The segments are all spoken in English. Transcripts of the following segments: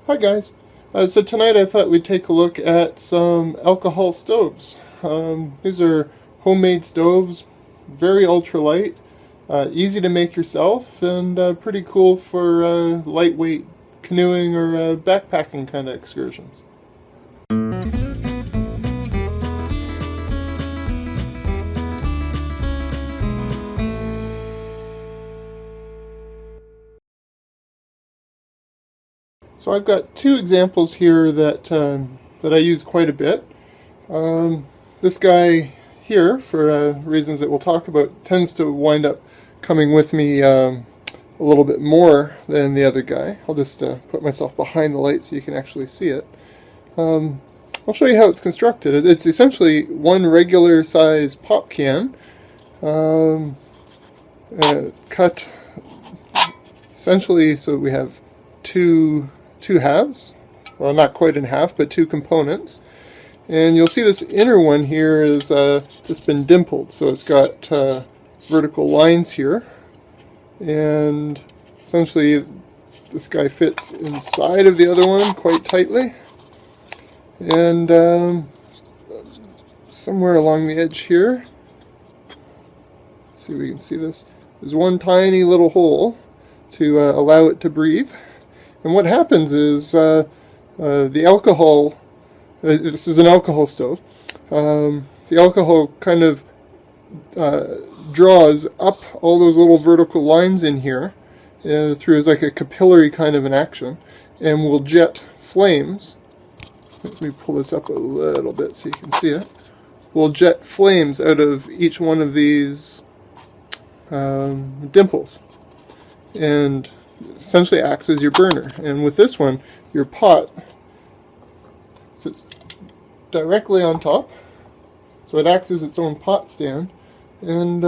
Hi guys. So tonight I thought we'd take a look at some alcohol stoves. These are homemade stoves, very ultralight, easy to make yourself, and pretty cool for lightweight canoeing or backpacking kind of excursions. So I've got two examples here that I use quite a bit. This guy here, for reasons that we'll talk about, tends to wind up coming with me a little bit more than the other guy. I'll just put myself behind the light so you can actually see it. I'll show you how it's constructed. It's essentially one regular size pop can, cut essentially so we have two halves. Well, not quite in half, but two components. And you'll see this inner one here is just been dimpled, so it's got vertical lines here. And essentially this guy fits inside of the other one quite tightly. And somewhere along the edge here, let's see if we can see this, there's one tiny little hole to allow it to breathe. And what happens is the alcohol, this is an alcohol stove, the alcohol kind of draws up all those little vertical lines in here through as like a capillary kind of an action, and will jet flames. Let me pull this up a little bit so you can see it. Will jet flames out of each one of these dimples, and essentially acts as your burner. And with this one, your pot sits directly on top, so it acts as its own pot stand, and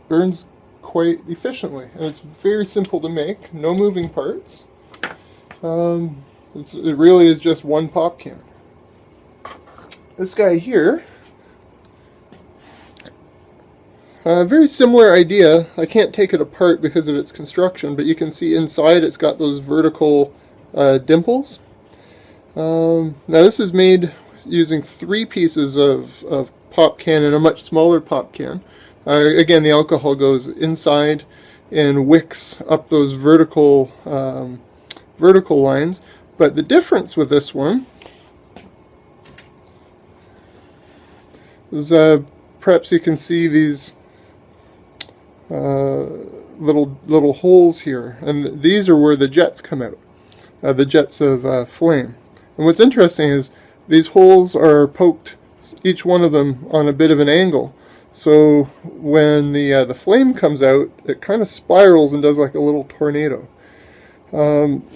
burns quite efficiently. And it's very simple to make, no moving parts. It really is just one pop can. This guy here, very similar idea. I can't take it apart because of its construction, but you can see inside it's got those vertical dimples. Now this is made using 3 pieces of pop can and a much smaller pop can. Again, the alcohol goes inside and wicks up those vertical lines. But the difference with this one is perhaps you can see these little holes here, and these are where the jets come out, the jets of flame. And what's interesting is these holes are poked, each one of them on a bit of an angle, so when the flame comes out, it kind of spirals and does like a little tornado.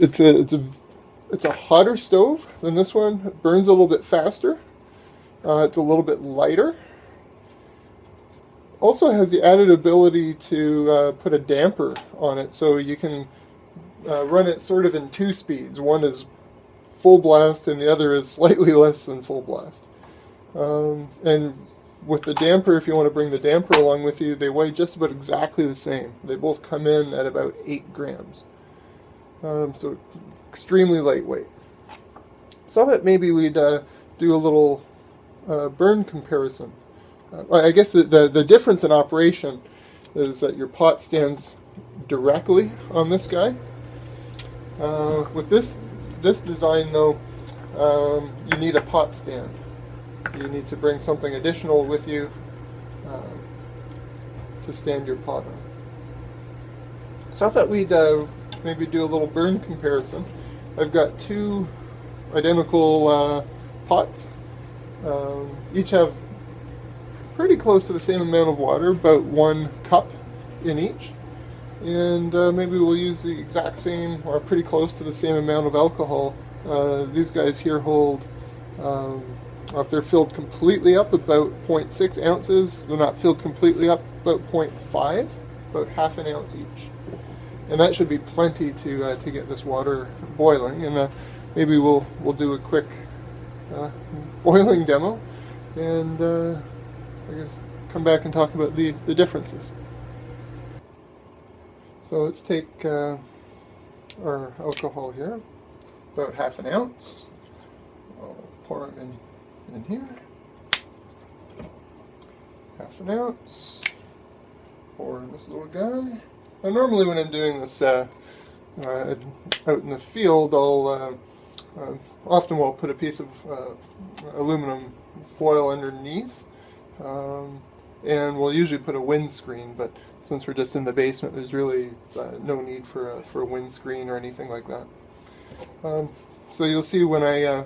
It's a hotter stove than this one. It burns a little bit faster. It's a little bit lighter. Also has the added ability to put a damper on it, so you can run it sort of in 2 speeds. One is full blast and the other is slightly less than full blast. And with the damper, if you want to bring the damper along with you, they weigh just about exactly the same. They both come in at about 8 grams. So extremely lightweight. So I thought maybe we'd do a little burn comparison. I guess the difference in operation is that your pot stands directly on this guy. With this design though, you need a pot stand. You need to bring something additional with you to stand your pot on. So I thought we'd maybe do a little burn comparison. I've got 2 identical pots. Each have pretty close to the same amount of water, about 1 cup in each. And maybe we'll use the exact same, or pretty close to the same amount of alcohol. These guys here hold, if they're filled completely up, about 0.6 ounces. They're not filled completely up, about 0.5, about half an ounce each. And that should be plenty to get this water boiling. And maybe we'll do a quick boiling demo, and I guess come back and talk about the differences. So let's take our alcohol here. about ½ ounce. I'll pour them in here. ½ ounce. Pour in this little guy. Now normally when I'm doing this out in the field, I'll often will put a piece of aluminum foil underneath, and we'll usually put a windscreen, but since we're just in the basement, there's really no need for a windscreen or anything like that. So you'll see when I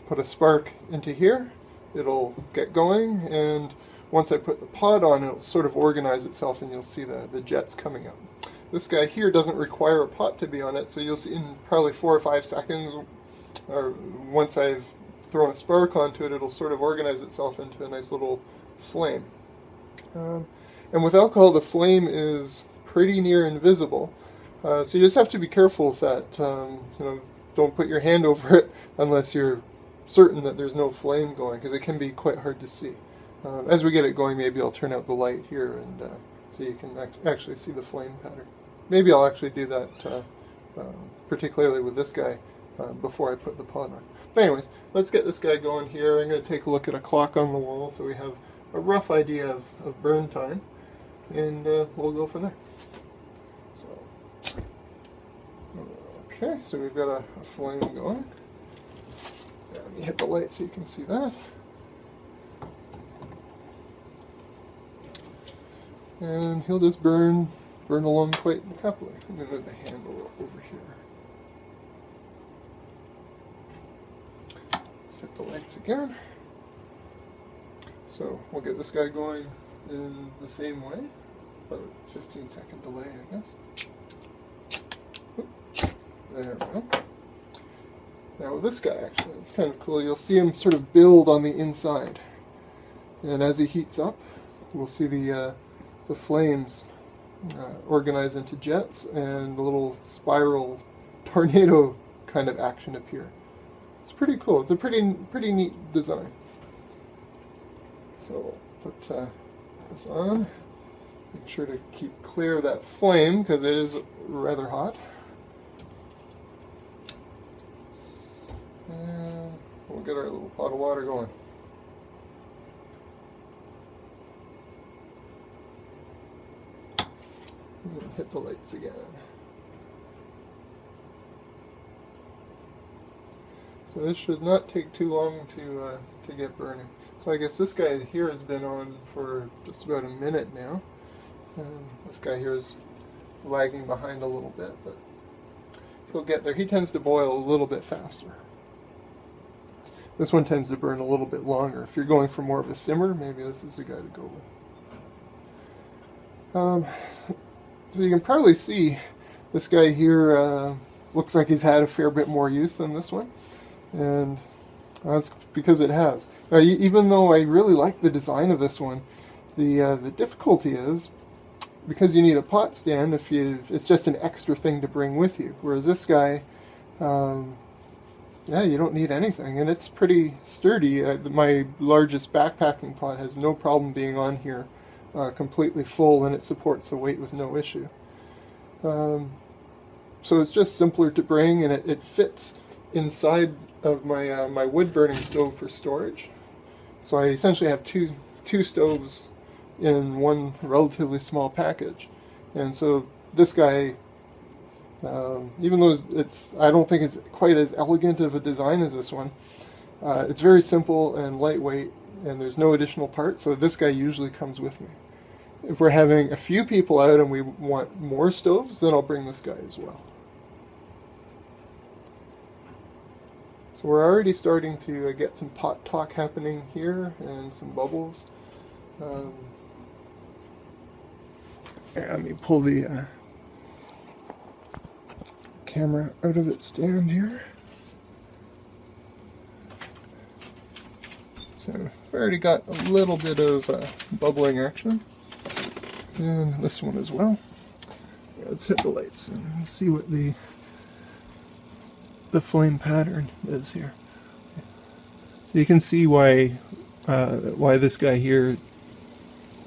put a spark into here, it'll get going, and once I put the pod on, it'll sort of organize itself, and you'll see the jets coming up. This guy here doesn't require a pot to be on it, so you'll see in probably 4 or 5 seconds, or once I've thrown a spark onto it, it'll sort of organize itself into a nice little flame. And with alcohol, the flame is pretty near invisible, so you just have to be careful with that. Don't put your hand over it unless you're certain that there's no flame going, because it can be quite hard to see. As we get it going, maybe I'll turn out the light here, and so you can actually see the flame pattern. Maybe I'll actually do that, particularly with this guy, before I put the pod on. But anyways, let's get this guy going here. I'm going to take a look at a clock on the wall so we have a rough idea of burn time, and we'll go from there. So, okay, so we've got a flame going. Let me hit the light so you can see that. And he'll just burn along quite happily. I'm going to move the handle over here. Let's hit the lights again. So we'll get this guy going in the same way. About 15-second delay, I guess. There we go. Now with this guy, actually, it's kind of cool. You'll see him sort of build on the inside. And as he heats up, we'll see the flames organize into jets and a little spiral tornado kind of action appear. It's pretty cool. It's a pretty neat design. So we'll put this on. Make sure to keep clear of that flame because it is rather hot. And we'll get our little pot of water going. And hit the lights again. So this should not take too long to get burning. So I guess this guy here has been on for just about a minute now. And this guy here is lagging behind a little bit, but he'll get there. He tends to boil a little bit faster. This one tends to burn a little bit longer. If you're going for more of a simmer, maybe this is the guy to go with. So you can probably see this guy here looks like he's had a fair bit more use than this one, and that's because it has. Now, even though I really like the design of this one, the difficulty is because you need a pot stand. It's just an extra thing to bring with you. Whereas this guy, yeah, you don't need anything, and it's pretty sturdy. My largest backpacking pot has no problem being on here. Completely full, and it supports the weight with no issue. So it's just simpler to bring, and it fits inside of my my wood burning stove for storage. So I essentially have two stoves in one relatively small package, and so this guy, even though I don't think it's quite as elegant of a design as this one, it's very simple and lightweight, and there's no additional parts. So this guy usually comes with me. If we're having a few people out and we want more stoves, then I'll bring this guy as well. So we're already starting to get some pot talk happening here and some bubbles. Let me pull the camera out of its stand here. So I've already got a little bit of bubbling action. And this one as well. Let's hit the lights and see what the flame pattern is here. So you can see why this guy here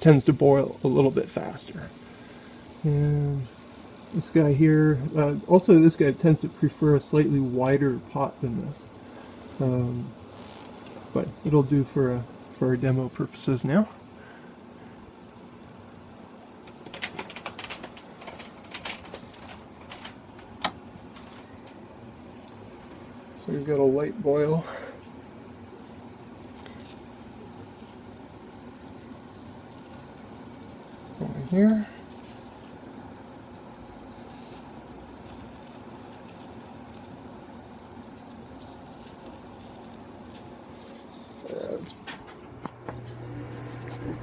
tends to boil a little bit faster. And This guy here, also this guy tends to prefer a slightly wider pot than this, but it'll do for our demo purposes now. So we've got a light boil. Over here.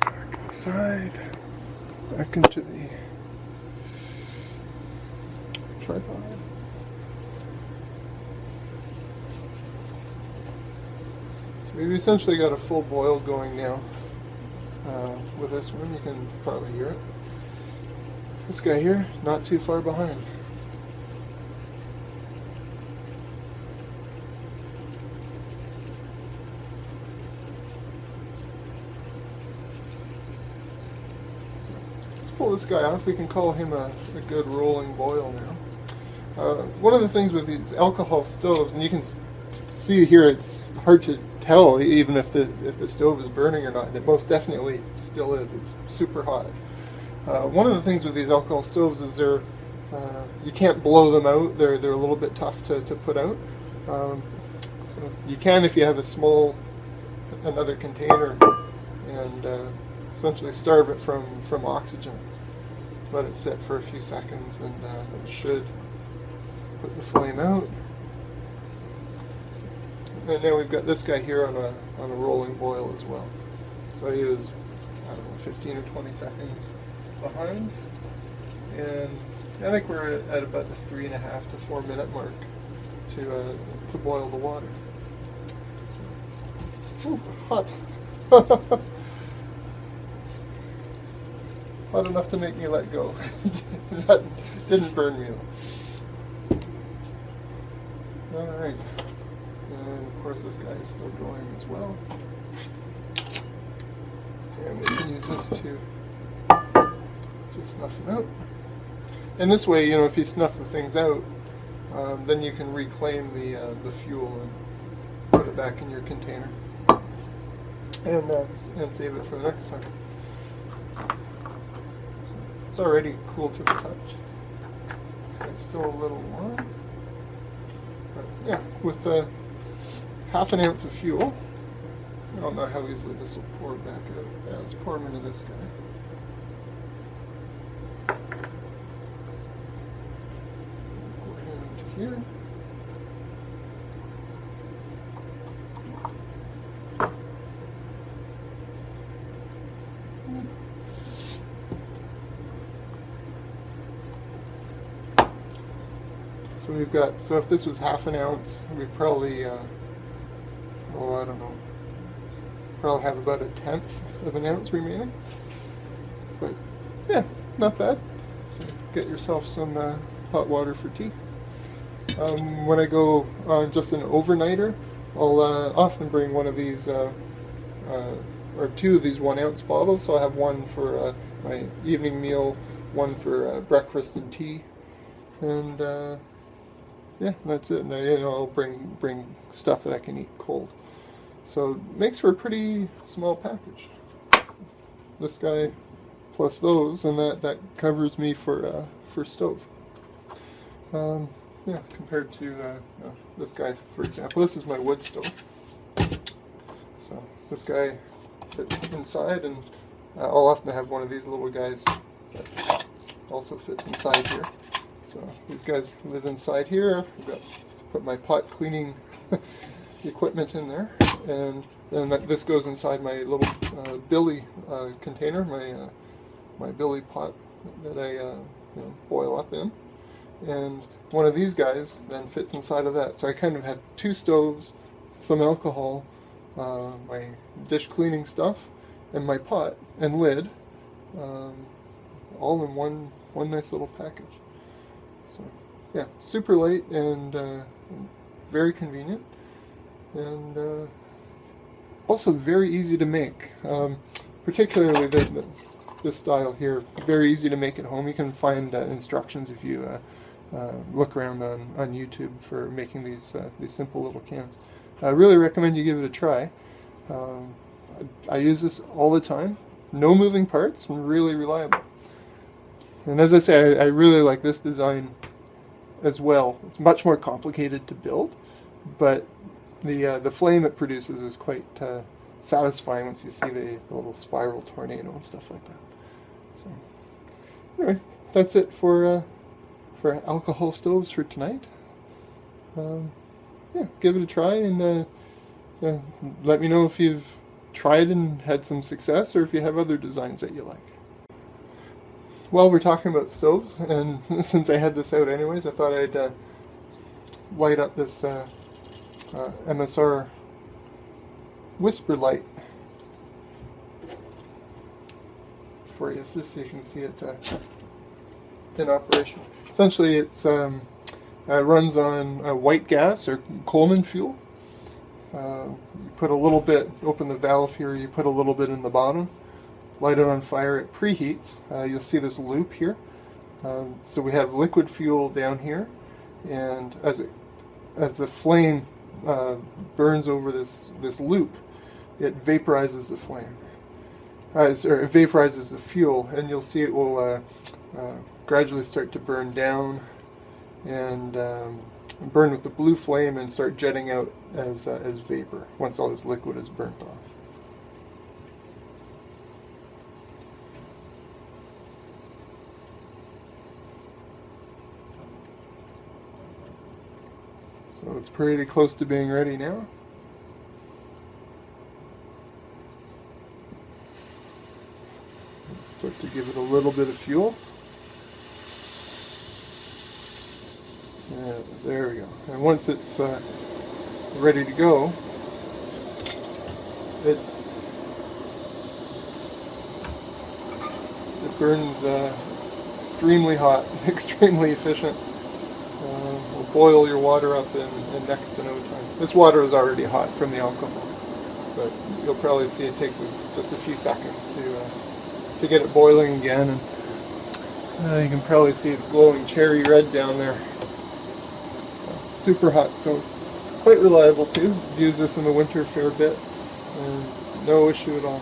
Back inside, back into the tripod. So we've essentially got a full boil going now. With this one, you can probably hear it. This guy here, not too far behind. Pull this guy off. We can call him a good rolling boil now. One of the things with these alcohol stoves, and you can see here, it's hard to tell even if the stove is burning or not, and it most definitely still is. It's super hot. One of the things with these alcohol stoves is you can't blow them out. They're a little bit tough to put out. So you can if you have another container, and essentially starve it from oxygen. Let it sit for a few seconds, and it should put the flame out. And now we've got this guy here on a rolling boil as well. So he was, I don't know, 15 or 20 seconds behind, and I think we're at about the 3.5 to 4 minute mark to boil the water. So, ooh, hot. Hot enough to make me let go. That didn't burn me though. Alright. And of course this guy is still going as well. And we can use this to just snuff them out. And this way, if you snuff the things out, then you can reclaim the fuel and put it back in your container. And save it for the next time. It's already cool to the touch. So it's still a little warm. But yeah, with the 1/2 ounce of fuel, I don't know how easily this will pour back out. Yeah, let's pour them into this guy. Pour him into here. So we've got, so if this was 1/2 ounce, we've probably, I don't know, probably have about 1/10 of an ounce remaining. But yeah, not bad. So get yourself some hot water for tea. When I go on just an overnighter, I'll often bring one of these, or 2 of these 1 ounce bottles. So I have one for my evening meal, one for breakfast and tea, and yeah, that's it. And I'll bring stuff that I can eat cold. So it makes for a pretty small package. This guy plus those, and that covers me for stove. Yeah, compared to this guy, for example. This is my wood stove. So this guy fits inside, and I'll often have one of these little guys that also fits inside here. So these guys live inside here. Put my pot cleaning equipment in there, and then this goes inside my little billy container, my billy pot that I boil up in, and one of these guys then fits inside of that. So I kind of have 2 stoves, some alcohol, my dish cleaning stuff, and my pot and lid, all in one nice little package. So yeah, super light and very convenient, and also very easy to make. Particularly this style here. Very easy to make at home. You can find instructions if you look around on YouTube for making these simple little cans. I really recommend you give it a try. I use this all the time. No moving parts, and really reliable. And as I say, I really like this design as well. It's much more complicated to build, but the flame it produces is quite satisfying once you see the little spiral tornado and stuff like that. So anyway, that's it for alcohol stoves for tonight. Yeah, give it a try, and let me know if you've tried and had some success, or if you have other designs that you like. While we're talking about stoves, and since I had this out anyways, I thought I'd light up this MSR Whisperlite for you, just so you can see it in operation. Essentially, it runs on white gas or Coleman fuel. You put a little bit, open the valve here, you put a little bit in the bottom, light it on fire, it preheats. You'll see this loop here. So we have liquid fuel down here, and as the flame burns over this loop, it vaporizes the flame. It vaporizes the fuel, and you'll see it will gradually start to burn down and burn with the blue flame and start jetting out as vapor once all this liquid is burnt off. So it's pretty close to being ready now. Let's start to give it a little bit of fuel. There we go. And once it's ready to go, it burns extremely hot, extremely efficient. Will boil your water up in next to no time. This water is already hot from the alcohol, but you'll probably see it takes just a few seconds to get it boiling again. And you can probably see it's glowing cherry red down there. Super hot stove. Quite reliable too. Use this in the winter a fair bit, and no issue at all.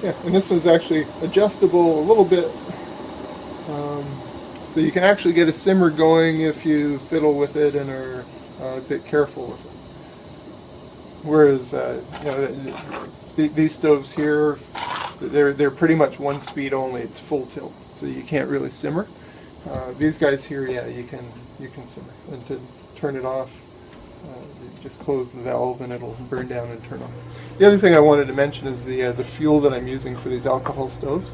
Yeah, and this one's actually adjustable a little bit, so you can actually get a simmer going if you fiddle with it and are a bit careful with it. Whereas these stoves here, they're pretty much one speed only. It's full tilt, so you can't really simmer. These guys here, yeah, you can simmer. And to turn it off, you just close the valve and it'll burn down and turn off. The other thing I wanted to mention is the fuel that I'm using for these alcohol stoves.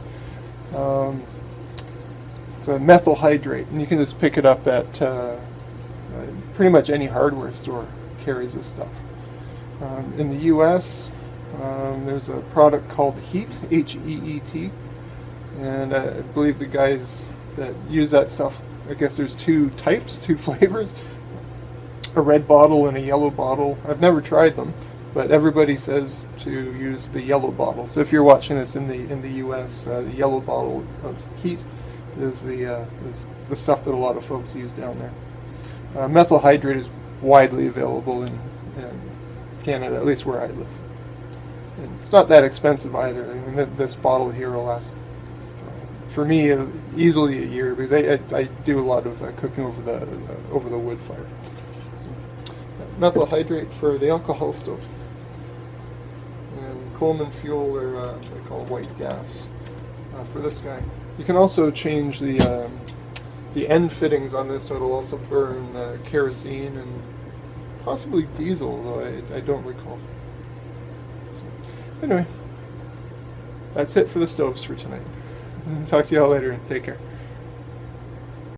It's a methyl hydrate, and you can just pick it up at pretty much any hardware store carries this stuff. In the U.S., there's a product called Heat, H-E-E-T, and I believe the guys that use that stuff, I guess there's two types, two flavors, a red bottle and a yellow bottle. I've never tried them, but everybody says to use the yellow bottle. So if you're watching this in the U.S., the yellow bottle of Heat is the stuff that a lot of folks use down there. Methyl hydrate is widely available in Canada, at least where I live. And it's not that expensive either. I mean, this bottle here will last, for me, easily a year, because I do a lot of cooking over the wood fire. So, methyl hydrate for the alcohol stove, and Coleman fuel, or they call it white gas, for this guy. You can also change the end fittings on this, so it'll also burn kerosene and possibly diesel, though I don't recall. So, anyway, that's it for the stoves for tonight. Talk to you all later, and take care.